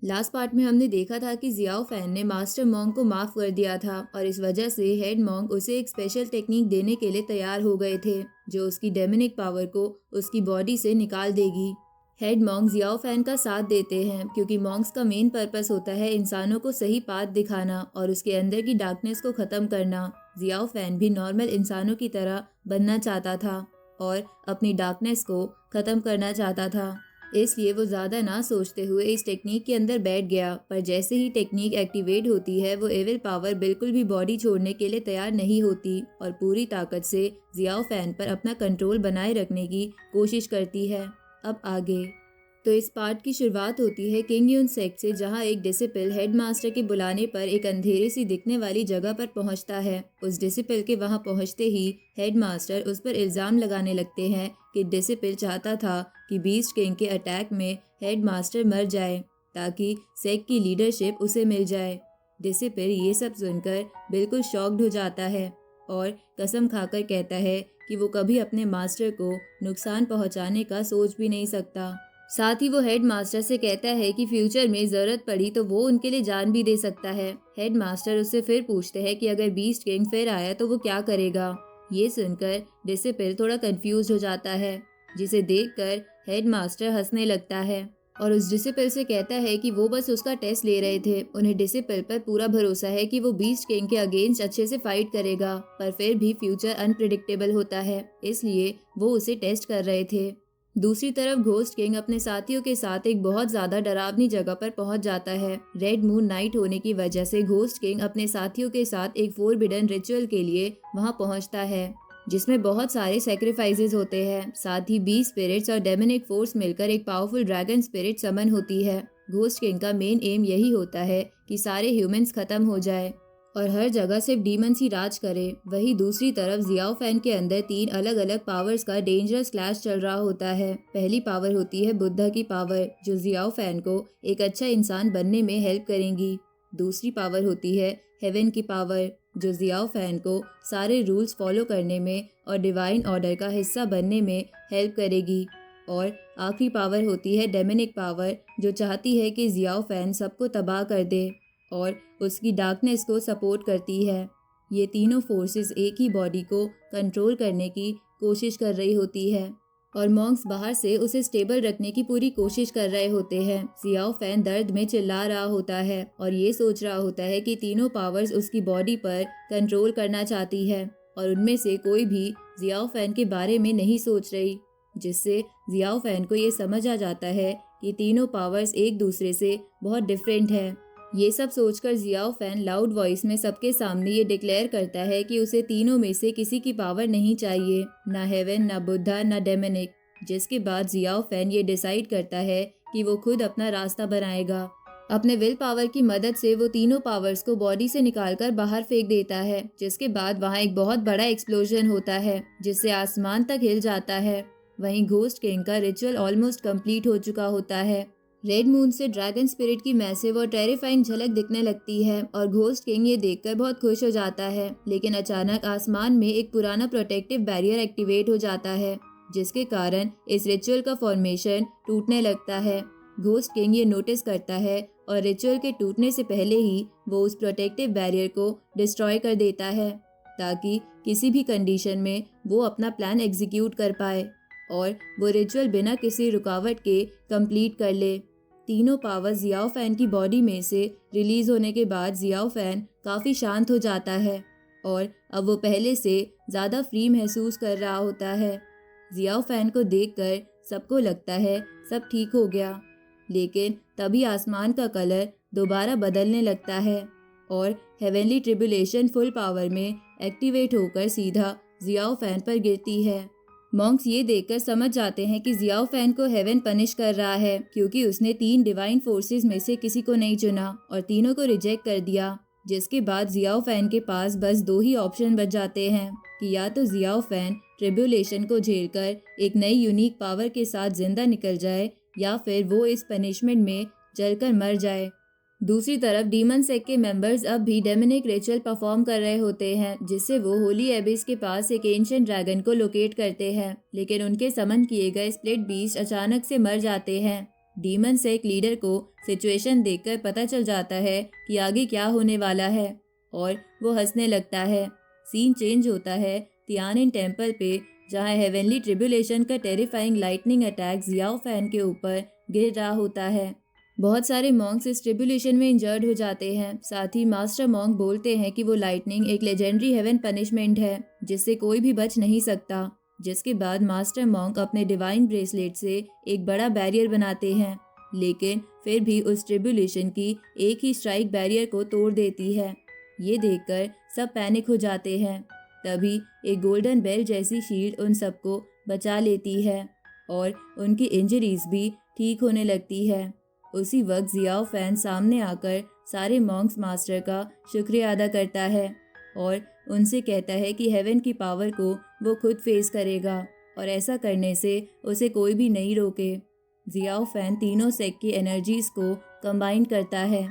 Last part में हमने देखा था कि जियाओ फैन ने मास्टर मोंग को माफ कर दिया था और इस वजह से हेड मोंग उसे एक स्पेशल टेक्निक देने के लिए तैयार हो गए थे जो उसकी डेमोनिक पावर को उसकी बॉडी से निकाल देगी। हेड मोंग जियाओ फैन का साथ देते हैं क्योंकि मोंग्स का मेन पर्पस होता है इंसानों को सही पाथ दिखाना और उसके अंदर की डार्कनेस को खत्म करना। जियाओ फैन भी नॉर्मल इंसानों की तरह बनना चाहता था और अपनी डार्कनेस को खत्म करना चाहता था, इसलिए वो ज़्यादा ना सोचते हुए इस टेक्निक के अंदर बैठ गया। पर जैसे ही टेक्निक एक्टिवेट होती है वो एविल पावर बिल्कुल भी बॉडी छोड़ने के लिए तैयार नहीं होती और पूरी ताकत से जियाओ फैन पर अपना कंट्रोल बनाए रखने की कोशिश करती है। अब आगे तो इस पार्ट की शुरुआत होती है किंग यून सेक से, जहां एक डिसिपल हेडमास्टर के बुलाने पर एक अंधेरी सी दिखने वाली जगह पर पहुंचता है। उस डिसिपल के वहां पहुंचते ही हेडमास्टर उस पर इल्ज़ाम लगाने लगते हैं कि डिसिपल चाहता था कि बीस्ट किंग के अटैक में हेडमास्टर मर जाए ताकि सेक की लीडरशिप उसे मिल जाए। डिसिपल ये सब सुनकर बिल्कुल शॉक्ड हो जाता है और कसम खाकर कहता है कि वो कभी अपने मास्टर को नुकसान पहुंचाने का सोच भी नहीं सकता। साथ ही वो हेड मास्टर से कहता है कि फ्यूचर में जरूरत पड़ी तो वो उनके लिए जान भी दे सकता है। हेड मास्टर उससे फिर पूछते हैं कि अगर बीस्ट किंग फिर आया तो वो क्या करेगा। ये सुनकर डिसिपल थोड़ा कंफ्यूज हो जाता है, जिसे देखकर हेड मास्टर हंसने लगता है और उस डिसिपल से कहता है कि वो बस उसका टेस्ट ले रहे थे। उन्हें डिसिपल पर पूरा भरोसा है कि वो बीस्ट किंग के अगेंस्ट अच्छे से फाइट करेगा, पर फिर भी फ्यूचर अनप्रिडिक्टेबल होता है, इसलिए वो उसे टेस्ट कर रहे थे। दूसरी तरफ घोस्ट किंग अपने साथियों के साथ एक बहुत ज्यादा डरावनी जगह पर पहुंच जाता है। रेड मून नाइट होने की वजह से घोस्ट किंग अपने साथियों के साथ एक फोरबिडन रिचुअल के लिए वहां पहुंचता है, जिसमें बहुत सारे सेक्रीफाइसेस होते हैं। साथ ही 20 स्पिरिट्स और डेमोनिक फोर्स मिलकर एक पावरफुल ड्रैगन स्पिरिट समन होती है। घोस्ट किंग का मेन एम यही होता है कि सारे ह्यूमंस खत्म हो जाए और हर जगह सिर्फ डीमंस ही राज करे। वहीं दूसरी तरफ जियाओ फैन के अंदर 3 अलग अलग पावर्स का डेंजरस क्लैश चल रहा होता है। पहली पावर होती है बुद्धा की पावर, जो जियाओ फैन को एक अच्छा इंसान बनने में हेल्प करेंगी। दूसरी पावर होती है हेवन की पावर, जो जियाओ फैन को सारे रूल्स फॉलो करने में और डिवाइन ऑर्डर का हिस्सा बनने में हेल्प करेगी। और आखिरी पावर होती है डेमोनिक पावर, जो चाहती है कि जियाओ फैन सबको तबाह कर दे और उसकी डार्कनेस को सपोर्ट करती है। ये तीनों फोर्सेस एक ही बॉडी को कंट्रोल करने की कोशिश कर रही होती है और मॉन्क्स बाहर से उसे स्टेबल रखने की पूरी कोशिश कर रहे होते हैं। जियाओ फैन दर्द में चिल्ला रहा होता है और ये सोच रहा होता है कि तीनों पावर्स उसकी बॉडी पर कंट्रोल करना चाहती है और उनमें से कोई भी जियाओ फैन के बारे में नहीं सोच रही, जिससे जियाओ फैन को ये समझ आ जाता है कि तीनों पावर्स एक दूसरे से बहुत डिफरेंट है। ये सब सोचकर जियाओ फैन लाउड वॉइस में सबके सामने ये डिक्लेयर करता है कि उसे तीनों में से किसी की पावर नहीं चाहिए, ना हेवन, ना बुद्धा, ना डेमोनिक। जिसके बाद जियाओ फैन ये डिसाइड करता है कि वो खुद अपना रास्ता बनाएगा। अपने विल पावर की मदद से वो तीनों पावर्स को बॉडी से निकालकर बाहर फेंक देता है, जिसके बाद वहाँ एक बहुत बड़ा एक्सप्लोजन होता है जिससे आसमान तक हिल जाता है। वहीं घोस्ट किंग का रिचुअल ऑलमोस्ट कंप्लीट हो चुका होता है। रेड मून से ड्रैगन स्पिरिट की मैसिव और टेरिफाइंग झलक दिखने लगती है और घोस्ट किंग ये देखकर बहुत खुश हो जाता है। लेकिन अचानक आसमान में एक पुराना प्रोटेक्टिव बैरियर एक्टिवेट हो जाता है, जिसके कारण इस रिचुअल का फॉर्मेशन टूटने लगता है। घोस्ट किंग ये नोटिस करता है और रिचुअल के टूटने से पहले ही वो उस प्रोटेक्टिव बैरियर को डिस्ट्रॉय कर देता है, ताकि किसी भी कंडीशन में वो अपना प्लान एग्जीक्यूट कर पाए और वो रिचुअल बिना किसी रुकावट के कंप्लीट कर ले। तीनों पावर जियाओ फैन की बॉडी में से रिलीज होने के बाद जियाओ फैन काफ़ी शांत हो जाता है और अब वो पहले से ज़्यादा फ्री महसूस कर रहा होता है। जियाओ फैन को देखकर सबको लगता है सब ठीक हो गया, लेकिन तभी आसमान का कलर दोबारा बदलने लगता है और हेवनली ट्रिब्यूलेशन फुल पावर में एक्टिवेट होकर सीधा जियाओ फैन पर गिरती है। मॉन्क्स ये देखकर समझ जाते हैं कि जियाओ फैन को हेवन पनिश कर रहा है, क्योंकि उसने 3 डिवाइन फोर्सेस में से किसी को नहीं चुना और तीनों को रिजेक्ट कर दिया। जिसके बाद जियाओ फैन के पास बस 2 ही ऑप्शन बच जाते हैं कि या तो जियाओ फैन ट्रिब्यूलेशन को झेलकर एक नई यूनिक पावर के साथ जिंदा निकल जाए या फिर वो इस पनिशमेंट में जलकर मर जाए। दूसरी तरफ डीमन सेक के मेंबर्स अब भी डेमोनिक रिचुअल परफॉर्म कर रहे होते हैं, जिससे वो होली एबिस के पास एक एंशिएंट ड्रैगन को लोकेट करते हैं। लेकिन उनके समन किए गए स्प्लिट बीस्ट अचानक से मर जाते हैं, डीमन सेक लीडर को सिचुएशन देखकर पता चल जाता है कि आगे क्या होने वाला है और वो हंसने लगता है। सीन चेंज होता है तियानिन टेम्पल पे, जहाँ हेवनली ट्रिब्यूलेशन का terrifying lightning attack Xiao Fan के ऊपर गिर रहा होता है। बहुत सारे मॉन्क्स इस ट्रिब्यूलेशन में इंजर्ड हो जाते हैं। साथ ही मास्टर मॉन्क बोलते हैं कि वो लाइटनिंग एक लेजेंडरी हेवन पनिशमेंट है जिससे कोई भी बच नहीं सकता। जिसके बाद मास्टर मॉन्क अपने डिवाइन ब्रेसलेट से एक बड़ा बैरियर बनाते हैं, लेकिन फिर भी उस ट्रिब्यूलेशन की एक ही स्ट्राइक बैरियर को तोड़ देती है। ये देखकर सब पैनिक हो जाते हैं। तभी एक गोल्डन बेल जैसी शील्ड उन सबको बचा लेती है और उनकी इंजरीज भी ठीक होने लगती है। उसी वक्त जियाओ फैन सामने आकर सारे मॉन्क्स मास्टर का शुक्रिया अदा करता है और उनसे कहता है कि हेवन की पावर को वो खुद फेस करेगा और ऐसा करने से उसे कोई भी नहीं रोके। जियाओ फैन तीनों सेक्ट की एनर्जीज को कंबाइन करता है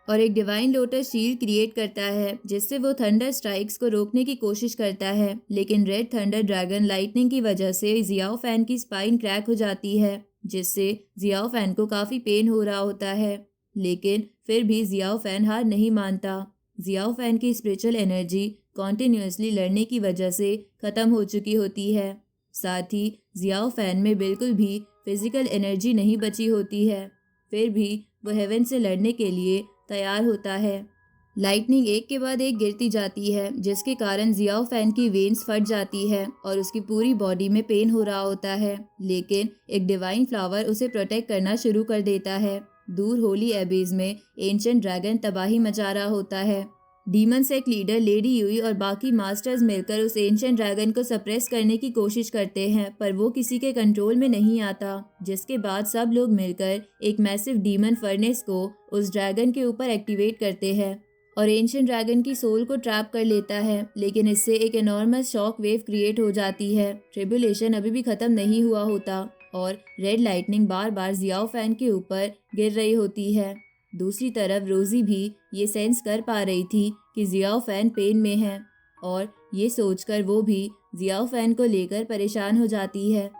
और एक डिवाइन लोटस शील्ड क्रिएट करता है जिससे वो थंडर स्ट्राइक्स को रोकने की कोशिश करता है, लेकिन रेड थंडर ड्रैगन लाइटनिंग की वजह से जियाओ फैन की स्पाइन क्रैक हो जाती है, जिससे जियाओ फैन को काफ़ी पेन हो रहा होता है। लेकिन फिर भी जियाओ फैन हार नहीं मानता। जियाओ फैन की स्पिरिचुअल एनर्जी कॉन्टिन्यूसली लड़ने की वजह से ख़त्म हो चुकी होती है। साथ ही जियाओ फैन में बिल्कुल भी फिजिकल एनर्जी नहीं बची होती है। फिर भी वो हेवन से लड़ने के लिए तैयार होता है। लाइटनिंग एक के बाद एक गिरती जाती है, जिसके कारण जियाओ फैन की वेन्स फट जाती है और उसकी पूरी बॉडी में पेन हो रहा होता है, लेकिन एक डिवाइन फ्लावर उसे प्रोटेक्ट करना शुरू कर देता है। दूर होली एबीज में एंशिएंट ड्रैगन तबाही मचा रहा होता है। डीमन सेक्ट लीडर लेडी यूई और बाकी मास्टर्स मिलकर उस एंशिएंट ड्रैगन को सप्रेस करने की कोशिश करते हैं, पर वो किसी के कंट्रोल में नहीं आता। जिसके बाद सब लोग मिलकर एक मैसिव डीमन फर्नेस को उस ड्रैगन के ऊपर एक्टिवेट करते हैं और एंशिएंट ड्रैगन की सोल को ट्रैप कर लेता है, लेकिन इससे एक एनॉर्मस शॉक वेव क्रिएट हो जाती है। ट्रिब्यूलेशन अभी भी खत्म नहीं हुआ होता और रेड लाइटनिंग बार बार जियाओ फैन के ऊपर गिर रही होती है। दूसरी तरफ रोजी भी ये सेंस कर पा रही थी कि जियाओ फैन पेन में है और ये सोचकर वो भी जियाओ फैन को लेकर परेशान हो जाती है।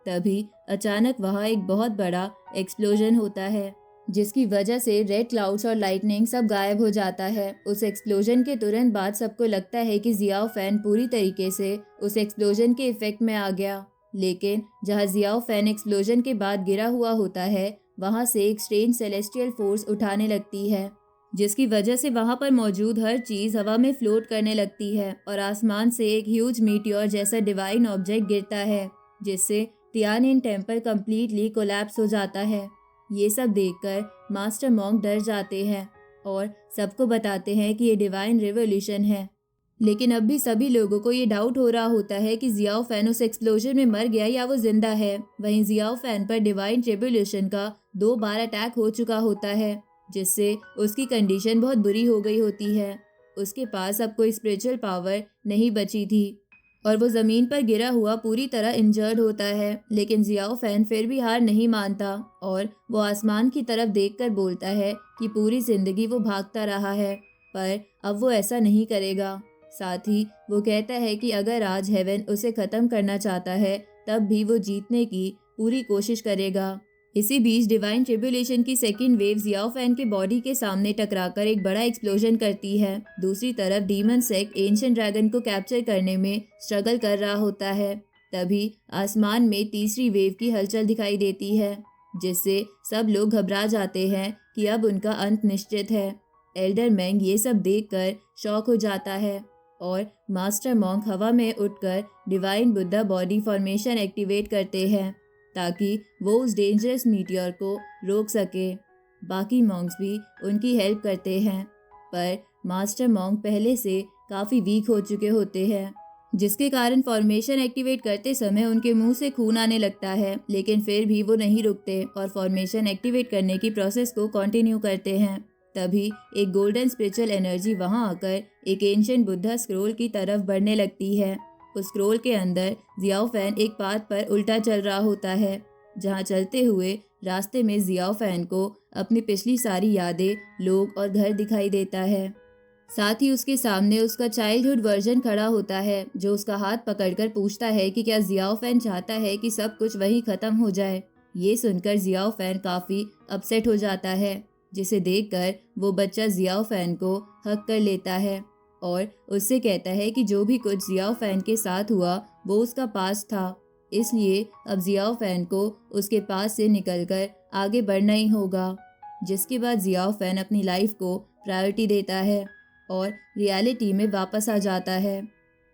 तभी अचानक वहाँ एक बहुत बड़ा एक्सप्लोजन होता है, जिसकी वजह से रेड क्लाउड्स और लाइटनिंग सब गायब हो जाता है। उस एक्सप्लोजन के तुरंत बाद सबको लगता है कि जियाओ फैन पूरी तरीके से उस एक्सप्लोजन के इफेक्ट में आ गया, लेकिन जहाँ जियाओ फैन एक्सप्लोजन के बाद गिरा हुआ होता है, वहाँ से एक स्ट्रेंज सेलेस्टियल फोर्स उठाने लगती है, जिसकी वजह से वहाँ पर मौजूद हर चीज़ हवा में फ्लोट करने लगती है और आसमान से एक ह्यूज मीटियोर जैसा डिवाइन ऑब्जेक्ट गिरता है, जिससे तियानिन टेम्पल कम्प्लीटली कोलैप्स हो जाता है। ये सब देखकर मास्टर मॉन्क डर जाते हैं और सबको बताते हैं कि ये डिवाइन रिवोल्यूशन है। लेकिन अब भी सभी लोगों को ये डाउट हो रहा होता है कि जियाओ फैन उस एक्सप्लोजन में मर गया या वो जिंदा है। वहीं जियाओ फैन पर डिवाइन ट्रिब्यूलेशन का 2 बार अटैक हो चुका होता है, जिससे उसकी कंडीशन बहुत बुरी हो गई होती है। उसके पास अब कोई स्पिरिचुअल पावर नहीं बची थी और वो ज़मीन पर गिरा हुआ पूरी तरह इंजर्ड होता है। लेकिन जियाओ फैन फिर भी हार नहीं मानता और वो आसमान की तरफ देखकर बोलता है कि पूरी जिंदगी वो भागता रहा है, पर अब वो ऐसा नहीं करेगा। साथ ही वो कहता है कि अगर आज हेवन उसे ख़त्म करना चाहता है, तब भी वो जीतने की पूरी कोशिश करेगा। इसी बीच डिवाइन ट्रिब्यूलेशन की सेकेंड वेव जियाओ फैन के बॉडी के सामने टकराकर एक बड़ा एक्सप्लोजन करती है। दूसरी तरफ डीमन सेक्ट एंशिएंट ड्रैगन को कैप्चर करने में स्ट्रगल कर रहा होता है। तभी आसमान में तीसरी वेव की हलचल दिखाई देती है, जिससे सब लोग घबरा जाते हैं कि अब उनका अंत निश्चित है। एल्डर मैंग ये सब देखकर शॉक हो जाता है और मास्टर मॉन्क हवा में उठकर divine Buddha body formation activate करते हैं ताकि वो उस डेंजरस मीटियोर को रोक सके। बाकी मॉन्क्स भी उनकी हेल्प करते हैं, पर मास्टर मॉन्क पहले से काफ़ी वीक हो चुके होते हैं, जिसके कारण फॉर्मेशन एक्टिवेट करते समय उनके मुंह से खून आने लगता है। लेकिन फिर भी वो नहीं रुकते और फॉर्मेशन एक्टिवेट करने की प्रोसेस को कंटिन्यू करते हैं। तभी एक गोल्डन स्पिरिचुअल एनर्जी वहां आकर एक एंशिएंट बुद्धा स्क्रोल की तरफ बढ़ने लगती है। उस स्क्रोल के अंदर जियाओ फैन एक पाथ पर उल्टा चल रहा होता है, जहां चलते हुए रास्ते में जियाओ फैन को अपनी पिछली सारी यादें, लोग और घर दिखाई देता है। साथ ही उसके सामने उसका चाइल्डहुड वर्जन खड़ा होता है, जो उसका हाथ पकड़कर पूछता है कि क्या जियाओ फैन चाहता है कि सब कुछ वहीं ख़त्म हो जाए ये सुनकर जियाओ फैन काफ़ी अपसेट हो जाता है, जिसे देखकर वो बच्चा जियाओ फैन को हक कर लेता है और उससे कहता है कि जो भी कुछ जियाओ फैन के साथ हुआ वो उसका पास था, इसलिए अब जियाओ फैन को उसके पास से निकलकर आगे बढ़ना ही होगा। जिसके बाद जियाओ फैन अपनी लाइफ को प्रायोरिटी देता है और रियलिटी में वापस आ जाता है।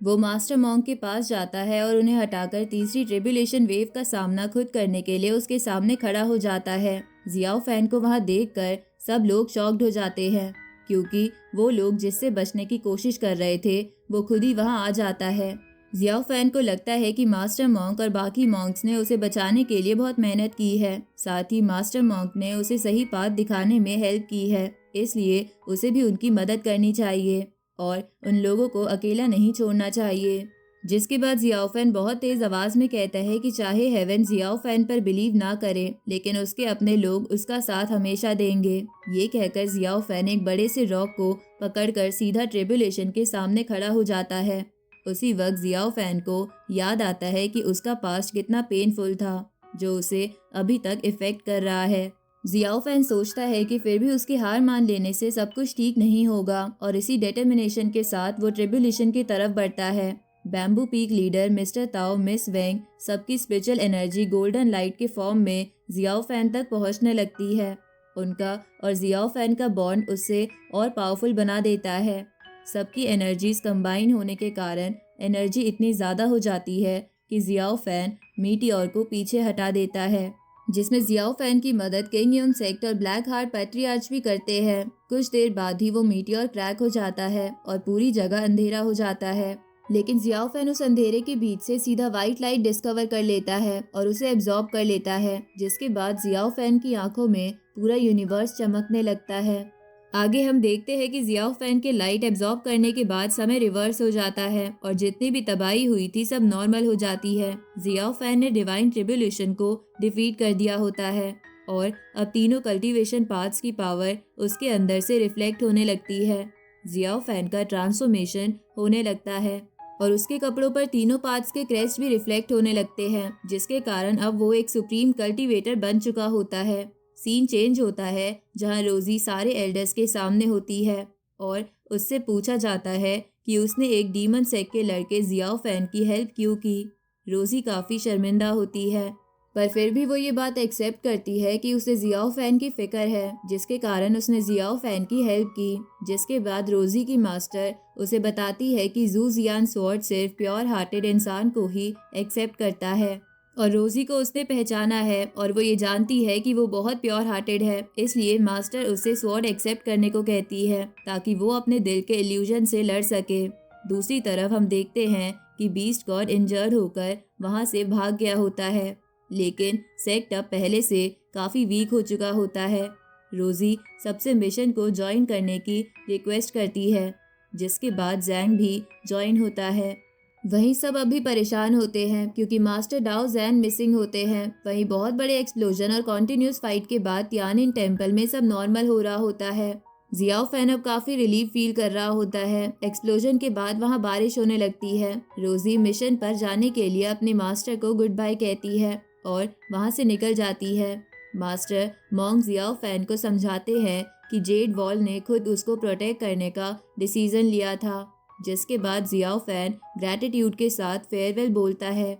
वो मास्टर मॉन्क के पास जाता है और उन्हें हटाकर तीसरी ट्रिबुलेशन वेव का सामना खुद करने के लिए उसके सामने खड़ा हो जाता है। जियाओ फैन को वहां देखकर सब लोग शॉक्ड हो जाते हैं, क्योंकि वो लोग जिससे बचने की कोशिश कर रहे थे वो खुद ही वहां आ जाता है। जियाओ फैन को लगता है कि मास्टर मॉन्क और बाकी मॉन्क्स ने उसे बचाने के लिए बहुत मेहनत की है, साथ ही मास्टर मॉन्क ने उसे सही पाथ दिखाने में हेल्प की है, इसलिए उसे भी उनकी मदद करनी चाहिए और उन लोगों को अकेला नहीं छोड़ना चाहिए। जिसके बाद जियाओ फैन बहुत तेज आवाज में कहता है कि चाहे हेवन जियाओ फैन पर बिलीव ना करे, लेकिन उसके अपने लोग उसका साथ हमेशा देंगे। ये कहकर जियाओ फैन एक बड़े से रॉक को पकड़कर सीधा ट्रिबुलेशन के सामने खड़ा हो जाता है। उसी वक्त जियाओ फैन को याद आता है कि उसका पास्ट कितना पेनफुल था, जो उसे अभी तक इफेक्ट कर रहा है। जियाओ फैन सोचता है कि फिर भी उसकी हार मान लेने से सब कुछ ठीक नहीं होगा और इसी डिटर्मिनेशन के साथ वो ट्रिबुलेशन की तरफ बढ़ता है। बैम्बू पीक लीडर मिस्टर ताओ, मिस वेंग, सबकी स्पिरिचुअल एनर्जी गोल्डन लाइट के फॉर्म में जियाओ फैन तक पहुंचने लगती है। उनका और जियाओ फैन का बॉन्ड उससे और पावरफुल बना देता है। सबकी एनर्जीज कंबाइन होने के कारण एनर्जी इतनी ज़्यादा हो जाती है कि जियाओ फैन मीटियोर को पीछे हटा देता है, जिसमें जियाओ फैन की मदद किंग यून सेक्ट और ब्लैक हार्ट पैट्रियार्च भी करते हैं। कुछ देर बाद ही वो मीटियोर क्रैक हो जाता है और पूरी जगह अंधेरा हो जाता है, लेकिन जियाओ फैन उस अंधेरे के बीच से सीधा व्हाइट लाइट डिस्कवर कर लेता है और उसे एब्जॉर्ब कर लेता है, जिसके बाद जियाओ फैन की आंखों में पूरा यूनिवर्स चमकने लगता है। आगे हम देखते हैं कि जियाओ फैन के लाइट एब्जॉर्ब करने के बाद समय रिवर्स हो जाता है और जितनी भी तबाही हुई थी सब नॉर्मल हो जाती है। जियाओ फैन ने डिवाइन ट्रिब्यूलेशन को डिफीट कर दिया होता है और अब तीनों कल्टीवेशन पाथ्स की पावर उसके अंदर से रिफ्लेक्ट होने लगती है। जियाओ फैन का ट्रांसफॉर्मेशन होने लगता है और उसके कपड़ों पर तीनों पाथ्स के क्रेस्ट भी रिफ्लेक्ट होने लगते हैं, जिसके कारण अब वो एक सुप्रीम कल्टीवेटर बन चुका होता है। सीन चेंज होता है जहां रोजी सारे एल्डर्स के सामने होती है और उससे पूछा जाता है कि उसने एक डीमन सेक्ट के लड़के जियाओ फैन की हेल्प क्यों की। रोजी काफ़ी शर्मिंदा होती है, पर फिर भी वो ये बात एक्सेप्ट करती है कि उसे जियाओ फैन की फिक्र है, जिसके कारण उसने जियाओ फैन की हेल्प की। जिसके बाद रोजी की मास्टर उसे बताती है कि जू जियान स्वॉर्ड सिर्फ प्योर हार्टेड इंसान को ही एक्सेप्ट करता है और रोजी को उसने पहचाना है और वो ये जानती है कि वो बहुत प्योर हार्टेड है, इसलिए मास्टर उसे स्वॉर्ड एक्सेप्ट करने को कहती है ताकि वो अपने दिल के इल्यूजन से लड़ सके। दूसरी तरफ हम देखते हैं कि बीस्ट गॉड इंजर्ड होकर वहाँ से भाग गया होता है, लेकिन सेक्ट अब पहले से काफ़ी वीक हो चुका होता है। रोजी सबसे मिशन को ज्वाइन करने की रिक्वेस्ट करती है, जिसके बाद जैंग भी ज्वाइन होता है। वहीं सब अभी परेशान होते हैं क्योंकि मास्टर डाओ जैन मिसिंग होते हैं। वहीं बहुत बड़े एक्सप्लोजन और कॉन्टिन्यूस फाइट के बाद तियानिन टेम्पल में सब नॉर्मल हो रहा होता है। जियाओ फैन अब काफ़ी रिलीफ फील कर रहा होता है। एक्सप्लोजन के बाद वहां बारिश होने लगती है। रोजी मिशन पर जाने के लिए अपने मास्टर को गुड बाय कहती है और वहां से निकल जाती है। मास्टर मॉन्क जियाओ फैन को समझाते हैं कि जेड वॉल ने खुद उसको प्रोटेक्ट करने का डिसीजन लिया था, जिसके बाद जियाओ फैन ग्रैटिट्यूड के साथ फेयरवेल बोलता है,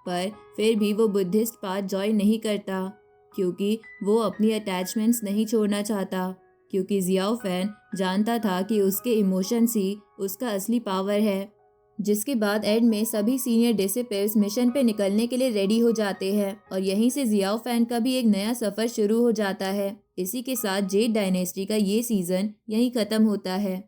पर फिर भी वो बुद्धिस्ट पाथ ज्वाइन नहीं करता क्योंकि वो अपनी अटैचमेंट्स नहीं छोड़ना चाहता, क्योंकि जियाओ फैन जानता था कि उसके इमोशंस ही उसका असली पावर है। जिसके बाद एंड में सभी सीनियर डिसिपल्स मिशन पे निकलने के लिए रेडी हो जाते हैं और यहीं से जियाओ फैन का भी एक नया सफ़र शुरू हो जाता है। इसी के साथ जेड डायनेस्टी का ये सीज़न यहीं ख़त्म होता है।